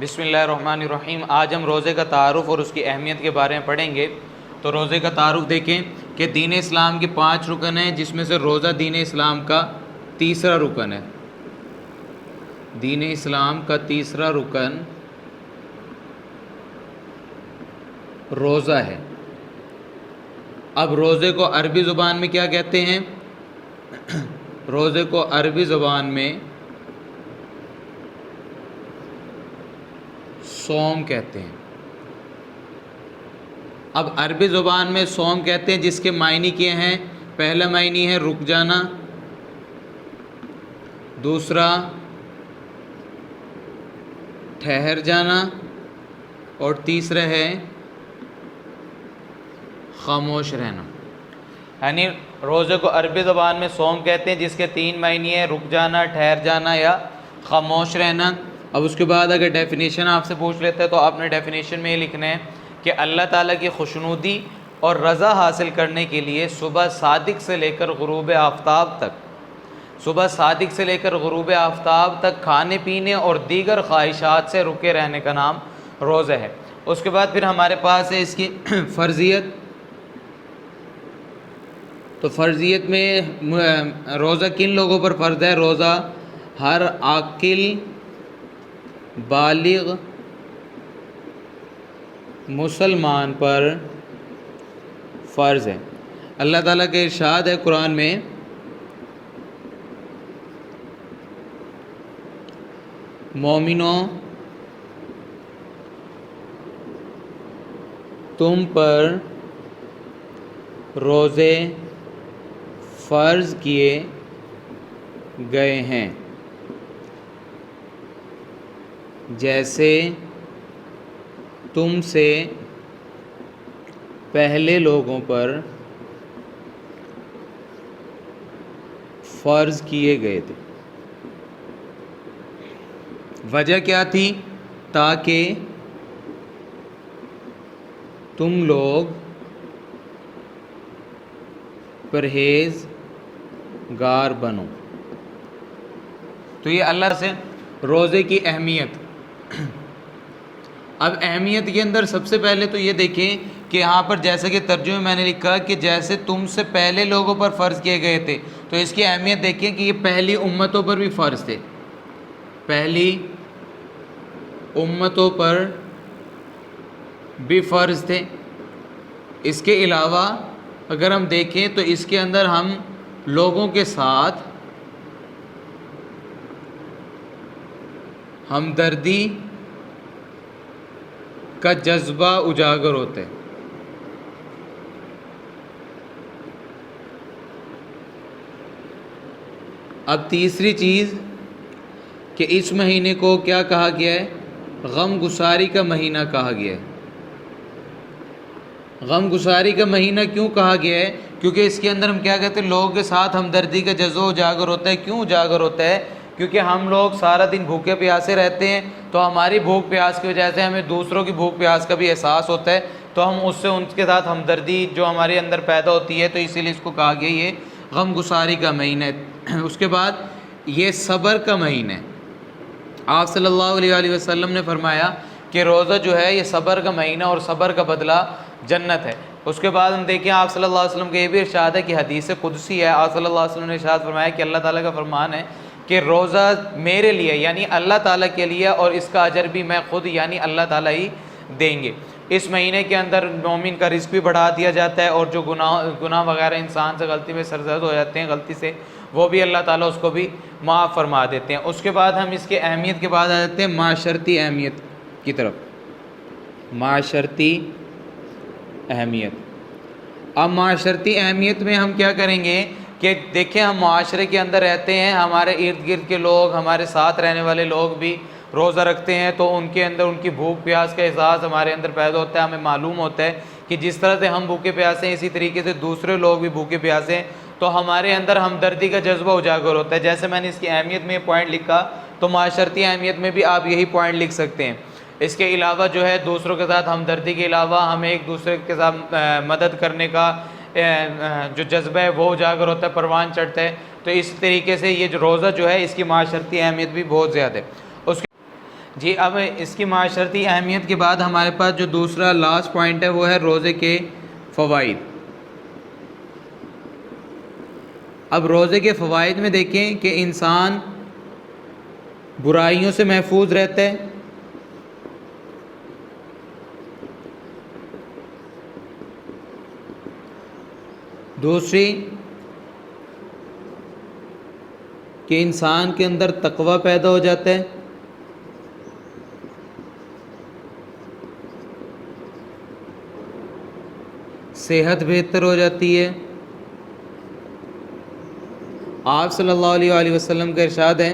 بسم اللہ الرحمن الرحیم۔ آج ہم روزے کا تعارف اور اس کی اہمیت کے بارے میں پڑھیں گے۔ تو روزے کا تعارف دیکھیں کہ دین اسلام کے 5 رکن ہیں، جس میں سے روزہ دین اسلام کا تیسرا رکن ہے۔ دین اسلام کا تیسرا رکن روزہ ہے۔ اب روزے کو عربی زبان میں کیا کہتے ہیں؟ روزے کو عربی زبان میں صوم کہتے ہیں۔ اب عربی زبان میں صوم کہتے ہیں جس کے معنی کیا ہیں؟ پہلا معنی ہے رک جانا، دوسرا ٹھہر جانا، اور تیسرا ہے خاموش رہنا۔ یعنی روزے کو عربی زبان میں صوم کہتے ہیں جس کے 3 معنی ہیں، رک جانا، ٹھہر جانا یا خاموش رہنا۔ اب اس کے بعد اگر ڈیفینیشن آپ سے پوچھ لیتے ہیں تو آپ نے ڈیفینیشن میں یہ لکھنا ہے کہ اللہ تعالیٰ کی خوشنودی اور رضا حاصل کرنے کے لیے صبح صادق سے لے کر غروب آفتاب تک کھانے پینے اور دیگر خواہشات سے رکے رہنے کا نام روزہ ہے۔ اس کے بعد پھر ہمارے پاس ہے اس کی فرضیت۔ تو فرضیت میں روزہ کن لوگوں پر فرض ہے؟ روزہ ہر عاقل بالغ مسلمان پر فرض ہے۔ اللہ تعالیٰ کا ارشاد ہے قرآن میں، مومنوں تم پر روزے فرض کیے گئے ہیں جیسے تم سے پہلے لوگوں پر فرض کیے گئے تھے۔ وجہ کیا تھی؟ تاکہ تم لوگ پرہیزگار بنو۔ تو یہ اللہ سے روزے کی اہمیت۔ اب اہمیت کے اندر سب سے پہلے تو یہ دیکھیں کہ یہاں پر جیسا کہ ترجمے میں نے لکھا کہ جیسے تم سے پہلے لوگوں پر فرض کیے گئے تھے، تو اس کی اہمیت دیکھیں کہ یہ پہلی امتوں پر بھی فرض تھے، پہلی امتوں پر بھی فرض تھے۔ اس کے علاوہ اگر ہم دیکھیں تو اس کے اندر ہم لوگوں کے ساتھ ہمدردی کا جذبہ اجاگر ہوتا ہے۔ اب تیسری چیز کہ اس مہینے کو کیا کہا گیا ہے؟ غم گساری کا مہینہ کہا گیا ہے۔ غم گساری کا مہینہ کیوں کہا گیا ہے؟ کیونکہ اس کے اندر ہم کیا کہتے ہیں؟ لوگوں کے ساتھ ہمدردی کا جذبہ اجاگر ہوتا ہے۔ کیوں اجاگر ہوتا ہے؟ کیونکہ ہم لوگ سارا دن بھوکے پیاسے رہتے ہیں، تو ہماری بھوک پیاس کی وجہ سے ہمیں دوسروں کی بھوک پیاس کا بھی احساس ہوتا ہے، تو ہم ان کے ساتھ ہمدردی جو ہمارے اندر پیدا ہوتی ہے، تو اسی لیے اس کو کہا گیا یہ غم گساری کا مہینہ ہے۔ اس کے بعد یہ صبر کا مہینہ ہے۔ آپ صلی اللہ علیہ وسلم نے فرمایا کہ روزہ جو ہے یہ صبر کا مہینہ اور صبر کا بدلہ جنت ہے۔ اس کے بعد ہم دیکھیں آپ صلی اللہ علیہ وسلم کا یہ بھی ارشاد ہے کہ حدیث قدسی ہے، آپ صلی اللہ علیہ وسلم نے ارشاد فرمایا کہ اللہ تعالیٰ کا فرمان ہے کہ روزہ میرے لیے یعنی اللہ تعالیٰ کے لیے، اور اس کا اجر بھی میں خود یعنی اللہ تعالیٰ ہی دیں گے۔ اس مہینے کے اندر مومن کا رزق بھی بڑھا دیا جاتا ہے، اور جو گناہ وغیرہ انسان سے غلطی میں سرزد ہو جاتے ہیں غلطی سے، وہ بھی اللہ تعالیٰ اس کو بھی معاف فرما دیتے ہیں۔ اس کے بعد ہم اس کے اہمیت کے بعد آ جاتے ہیں معاشرتی اہمیت کی طرف۔ معاشرتی اہمیت۔ اب معاشرتی اہمیت میں ہم کیا کریں گے کہ دیکھیں ہم معاشرے کے اندر رہتے ہیں، ہمارے ارد گرد کے لوگ، ہمارے ساتھ رہنے والے لوگ بھی روزہ رکھتے ہیں، تو ان کے اندر ان کی بھوک پیاس کا احساس ہمارے اندر پیدا ہوتا ہے۔ ہمیں معلوم ہوتا ہے کہ جس طرح سے ہم بھوکے پیاسے ہیں، اسی طریقے سے دوسرے لوگ بھی بھوکے پیاسے ہیں، تو ہمارے اندر ہمدردی کا جذبہ اجاگر ہوتا ہے۔ جیسے میں نے اس کی اہمیت میں یہ پوائنٹ لکھا، تو معاشرتی اہمیت میں بھی آپ یہی پوائنٹ لکھ سکتے ہیں۔ اس کے علاوہ جو ہے دوسروں کے ساتھ ہمدردی کے علاوہ ہمیں ایک دوسرے کے ساتھ مدد کرنے کا جو جذبہ ہے وہ اجاگر ہوتا ہے، پروان چڑھتا ہے۔ تو اس طریقے سے یہ جو روزہ جو ہے اس کی معاشرتی اہمیت بھی بہت زیادہ ہے۔ جی اب اس کی معاشرتی اہمیت کے بعد ہمارے پاس جو دوسرا لاسٹ پوائنٹ ہے وہ ہے روزے کے فوائد۔ اب روزے کے فوائد میں دیکھیں کہ انسان برائیوں سے محفوظ رہتا ہے، دوسری کہ انسان کے اندر تقوی پیدا ہو جاتا ہے، صحت بہتر ہو جاتی ہے۔ آپ صلی اللہ علیہ وآلہ وسلم کا ارشاد ہے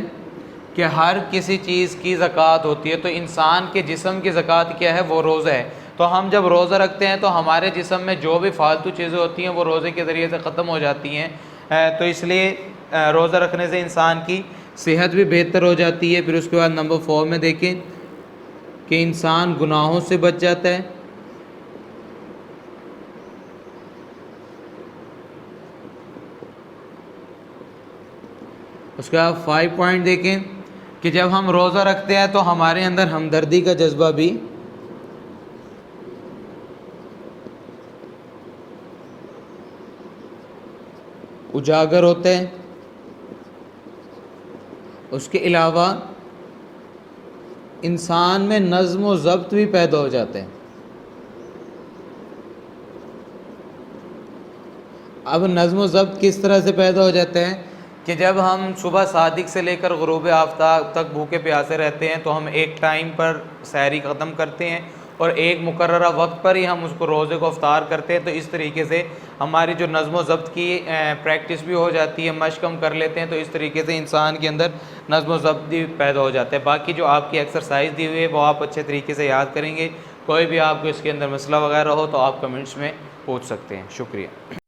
کہ ہر کسی چیز کی زکوٰۃ ہوتی ہے، تو انسان کے جسم کی زکوٰۃ کیا ہے؟ وہ روزہ ہے۔ تو ہم جب روزہ رکھتے ہیں تو ہمارے جسم میں جو بھی فالتو چیزیں ہوتی ہیں وہ روزے کے ذریعے سے ختم ہو جاتی ہیں، تو اس لیے روزہ رکھنے سے انسان کی صحت بھی بہتر ہو جاتی ہے۔ پھر اس کے بعد نمبر 4 میں دیکھیں کہ انسان گناہوں سے بچ جاتا ہے، اس کے بعد 5 پوائنٹ دیکھیں کہ جب ہم روزہ رکھتے ہیں تو ہمارے اندر ہمدردی کا جذبہ بھی اجاگر ہوتا ہے۔ اس کے علاوہ انسان میں نظم و ضبط بھی پیدا ہو جاتے ہیں۔ اب نظم و ضبط کس طرح سے پیدا ہو جاتے ہیں کہ جب ہم صبح صادق سے لے کر غروب آفتاب تک بھوکے پیاسے رہتے ہیں تو ہم ایک ٹائم پر سحری ختم کرتے ہیں اور ایک مقررہ وقت پر ہی ہم اس کو روزے کو افطار کرتے ہیں، تو اس طریقے سے ہماری جو نظم و ضبط کی پریکٹس بھی ہو جاتی ہے، مشق ہم کر لیتے ہیں، تو اس طریقے سے انسان کے اندر نظم و ضبط بھی پیدا ہو جاتا ہے۔ باقی جو آپ کی ایکسرسائز دی ہوئی ہے وہ آپ اچھے طریقے سے یاد کریں گے۔ کوئی بھی آپ کو اس کے اندر مسئلہ وغیرہ ہو تو آپ کمنٹس میں پوچھ سکتے ہیں۔ شکریہ۔